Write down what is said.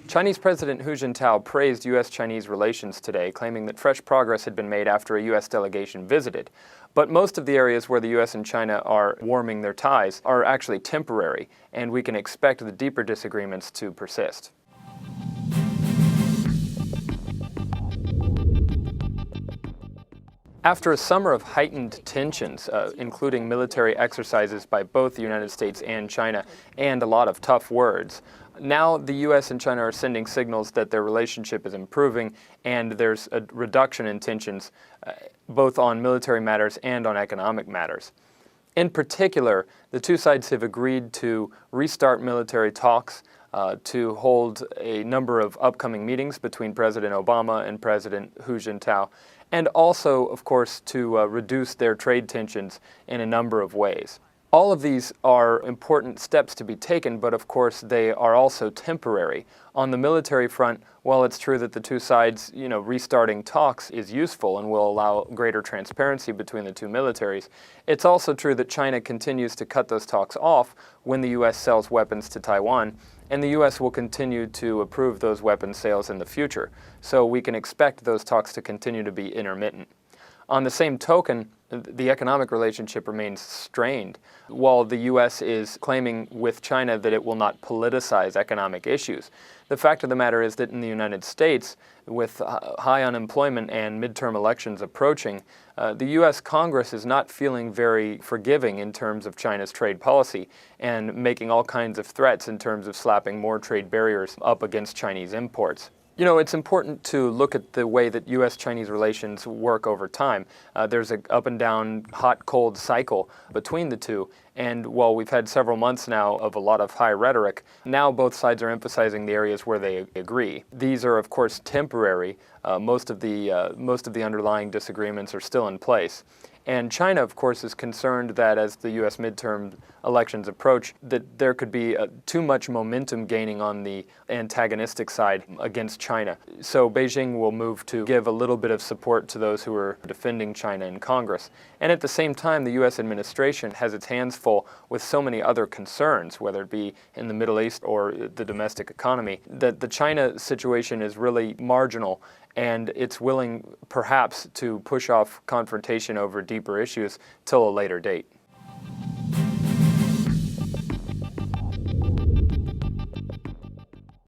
Chinese President Hu Jintao praised U.S.-Chinese relations today, claiming that fresh progress had been made after a U.S. delegation visited. But most of the areas where the U.S. and China are warming their ties are actually temporary, and we can expect the deeper disagreements to persist. After a summer of heightened tensions, including military exercises by both the United States and China, and a lot of tough words, now the U.S. and China are sending signals that their relationship is improving and there's a reduction in tensions both on military matters and on economic matters. In particular, the two sides have agreed to restart military talks, to hold a number of upcoming meetings between President Obama and President Hu Jintao, and also, of course, to reduce their trade tensions in a number of ways. All of these are important steps to be taken, but of course they are also temporary. On the military front, while it's true that the two sides, restarting talks is useful and will allow greater transparency between the two militaries, it's also true that China continues to cut those talks off when the U.S. sells weapons to Taiwan, and the U.S. will continue to approve those weapons sales in the future. So we can expect those talks to continue to be intermittent. On the same token, the economic relationship remains strained. While the U.S. is claiming with China that it will not politicize economic issues, the fact of the matter is that in the United States, with high unemployment and midterm elections approaching, the U.S. Congress is not feeling very forgiving in terms of China's trade policy and making all kinds of threats in terms of slapping more trade barriers up against Chinese imports. It's important to look at the way that U.S.-Chinese relations work over time. There's an up and down, hot-cold cycle between the two, and while we've had several months now of a lot of high rhetoric, now both sides are emphasizing the areas where they agree. These are, of course, temporary. Most of the underlying disagreements are still in place. And China, of course, is concerned that as the U.S. midterm elections approach, that there could be too much momentum gaining on the antagonistic side against China. So Beijing will move to give a little bit of support to those who are defending China in Congress. And at the same time, the U.S. administration has its hands full with so many other concerns, whether it be in the Middle East or the domestic economy, that the China situation is really marginal, and it's willing, perhaps, to push off confrontation over deeper issues till a later date.